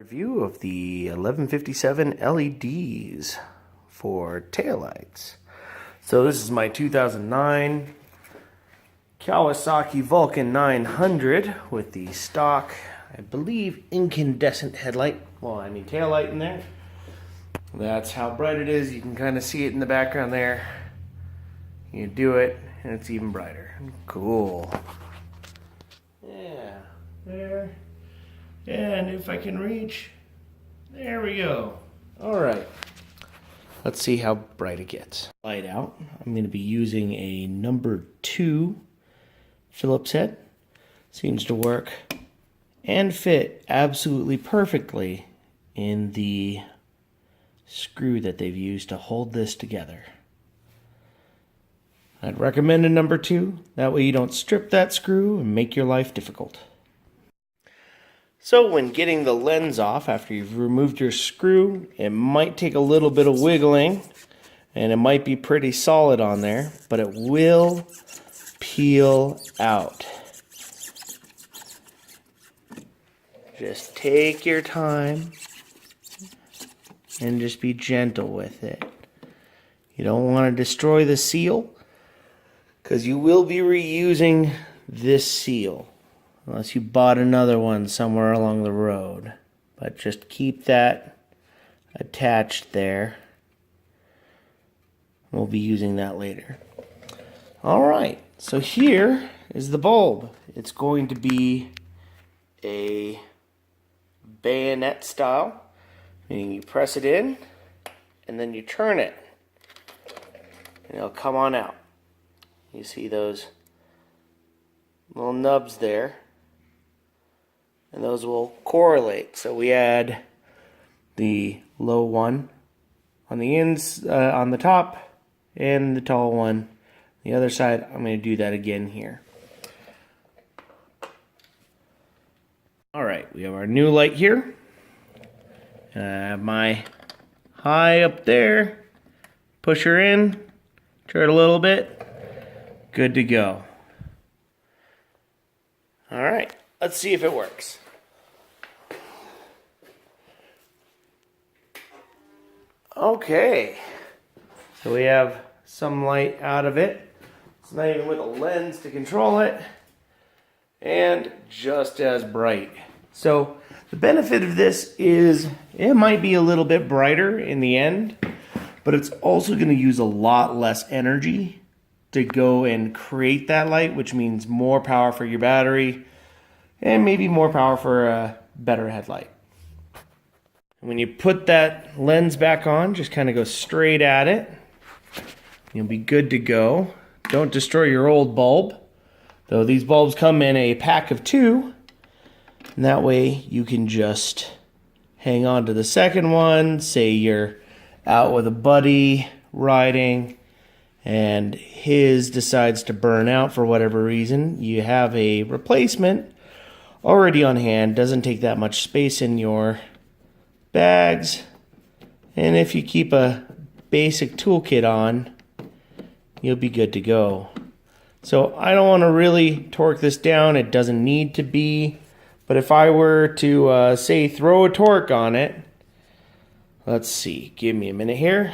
Review of the 1157 LEDs for taillights. So this is my 2009 Kawasaki Vulcan 900 with the stock, I believe, incandescent headlight. Well, I mean taillight in there. That's how bright it is. You can kind of see it in the background there. You do it and it's even brighter. Cool. Yeah, there. And if I can reach, there we go. All right, let's see how bright it gets. Light out. I'm going to be using a number 2 Phillips head. Seems to work and fit absolutely perfectly in the screw that they've used to hold this together. I'd recommend a number 2. That way you don't strip that screw and make your life difficult. So when getting the lens off after you've removed your screw, it might take a little bit of wiggling and it might be pretty solid on there, but it will peel out. Just take your time and just be gentle with it. You don't want to destroy the seal because you will be reusing this seal. Unless you bought another one somewhere along the road. But just keep that attached there. We'll be using that later. Alright, so here is the bulb. It's going to be a bayonet style. Meaning you press it in and then you turn it. And it'll come on out. You see those little nubs there. And those will correlate. So we add the low one on the on the top and the tall one on the other side. I'm going to do that again here. Alright, we have our new light here. And I have my high up there. Push her in. Turn it a little bit. Good to go. Alright, let's see if it works. Okay, so we have some light out of it. It's not even with a lens to control it. And just as bright. So the benefit of this is it might be a little bit brighter in the end, but it's also going to use a lot less energy to go and create that light, which means more power for your battery and maybe more power for a better headlight. When you put that lens back on, just kind of go straight at it. You'll be good to go. Don't destroy your old bulb, though these bulbs come in a pack of 2, and that way you can just hang on to the second one. Say you're out with a buddy riding and his decides to burn out for whatever reason. You have a replacement already on hand. Doesn't take that much space in your bags, and if you keep a basic toolkit on, you'll be good to go. So I don't want to really torque this down. It doesn't need to be, but if I were to say throw a torque on it, let's see, give me a minute here.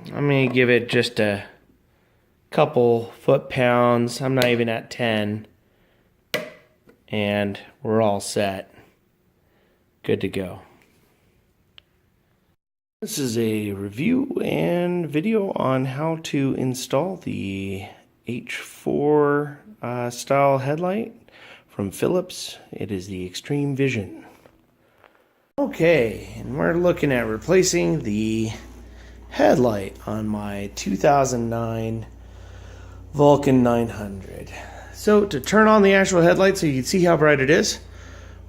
I'm going to give it just a couple foot-pounds. I'm not even at 10. And we're all set. Good to go. This is a review and video on how to install the H4 style headlight from Philips. It is the Extreme Vision. Okay, and we're looking at replacing the headlight on my 2009 Vulcan 900. So to turn on the actual headlight so you can see how bright it is,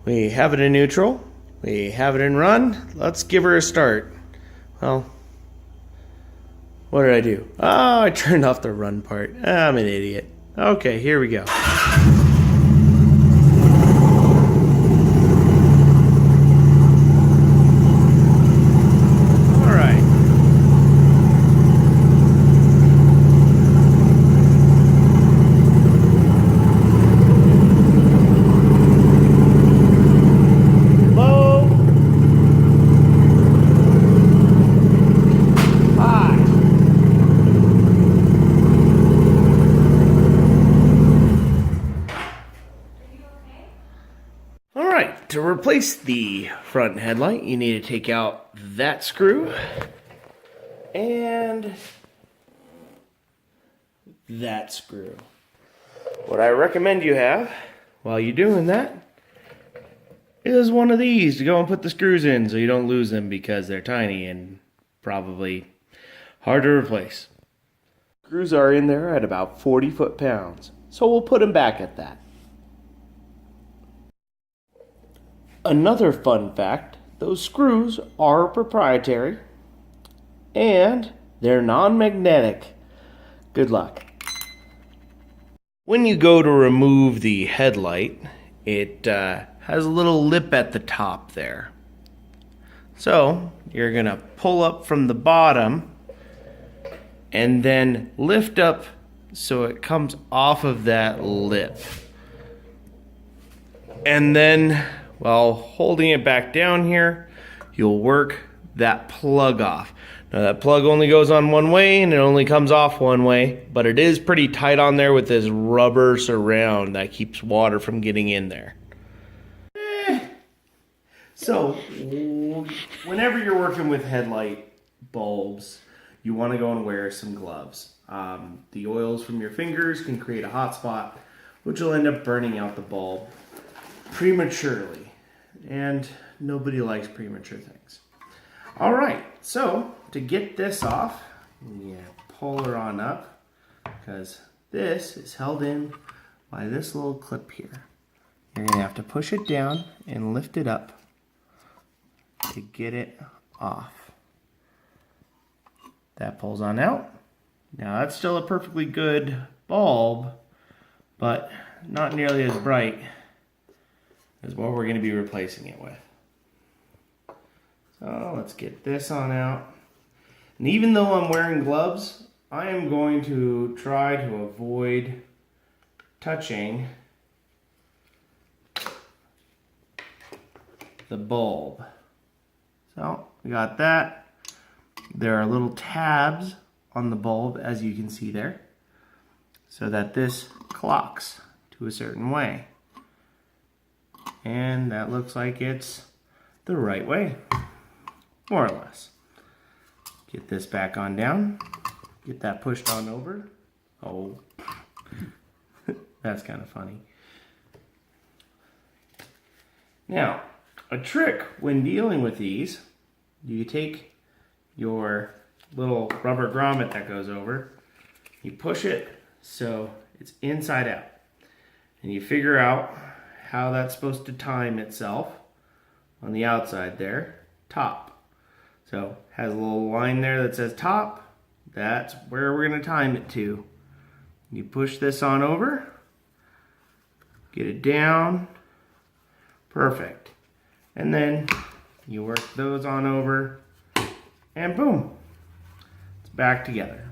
we have it in neutral, we have it in run. Let's give her a start. Well, what did I do? Oh, I turned off the run part. I'm an idiot. Okay, here we go. replace the front headlight, you need to take out that screw and that screw. What I recommend you have while you're doing that is one of these to go and put the screws in so you don't lose them because they're tiny and probably hard to replace. Screws are in there at about 40 foot-pounds, so we'll put them back at that. Another fun fact, those screws are proprietary and they're non-magnetic. Good luck. When you go to remove the headlight, it has a little lip at the top there. So you're going to pull up from the bottom and then lift up so it comes off of that lip. And then while holding it back down here, you'll work that plug off. Now that plug only goes on one way and it only comes off one way, but it is pretty tight on there with this rubber surround that keeps water from getting in there. So, whenever you're working with headlight bulbs, you want to go and wear some gloves. The oils from your fingers can create a hot spot, which will end up burning out the bulb prematurely. And nobody likes premature things. Alright, so to get this off, you pull her on up, because this is held in by this little clip here. You're going to have to push it down and lift it up to get it off. That pulls on out. Now that's still a perfectly good bulb, but not nearly as bright as what we're going to be replacing it with. So let's get this on out. And even though I'm wearing gloves, I am going to try to avoid touching the bulb. So we got that. There are little tabs on the bulb, as you can see there, so that this clocks to a certain way. And that looks like it's the right way, more or less. Get this back on down. Get that pushed on over. Oh, that's kind of funny. Now, a trick when dealing with these, you take your little rubber grommet that goes over, you push it so it's inside out, and you figure out how that's supposed to time itself on the outside there, top. So has a little line there that says top. That's where we're going to time it to. You push this on over, get it down, perfect. And then you work those on over, and boom, it's back together.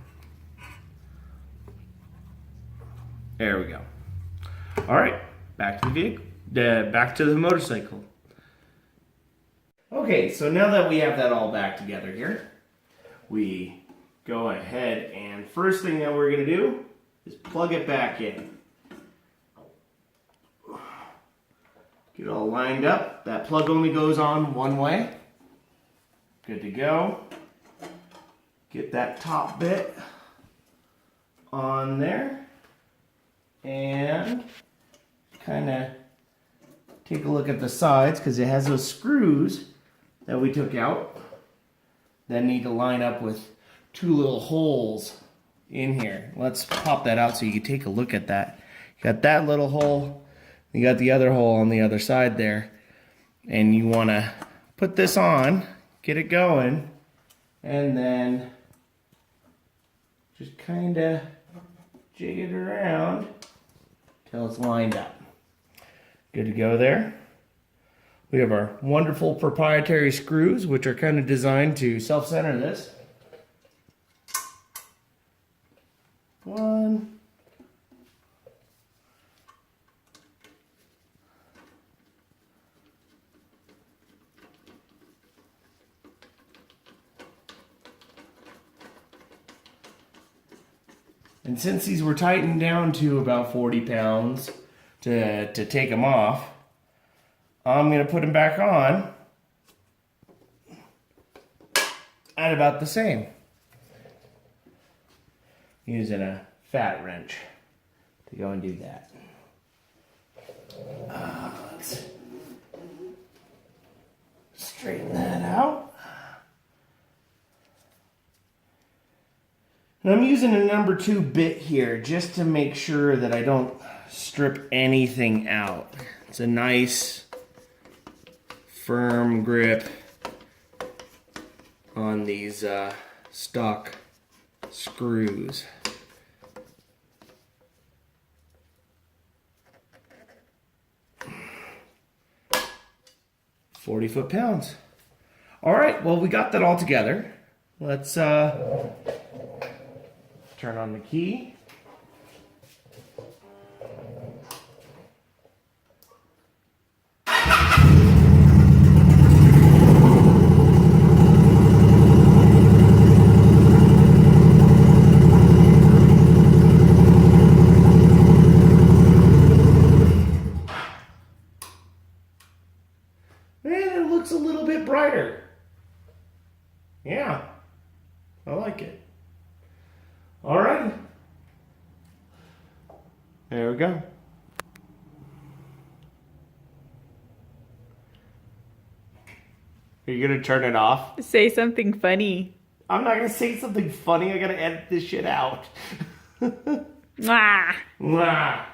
There we go. All right, back to the vehicle, back to the motorcycle. Okay, so now that we have that all back together here, we go ahead and first thing that we're going to do is plug it back in. Get it all lined up. That plug only goes on one way. Good to go. Get that top bit on there. And kind of take a look at the sides because it has those screws that we took out that need to line up with two little holes in here. Let's pop that out so you can take a look at that. You got that little hole, you got the other hole on the other side there, and you want to put this on, get it going, and then just kind of jig it around till it's lined up. Good to go there. We have our wonderful proprietary screws, which are kind of designed to self-center this. One. And since these were tightened down to about 40 pounds to take them off, I'm going to put them back on at about the same. Using a fat wrench to go and do that. Let's straighten that out. And I'm using a number 2 bit here just to make sure that I don't strip anything out. It's a nice firm grip on these stock screws. 40 foot-pounds. All right, well, we got that all together. Let's turn on the key. Looks a little bit brighter. Yeah, I like it. All right. There we go. Are you gonna turn it off? Say something funny. I'm not gonna say something funny. I gotta edit this shit out. Mwah. Mwah.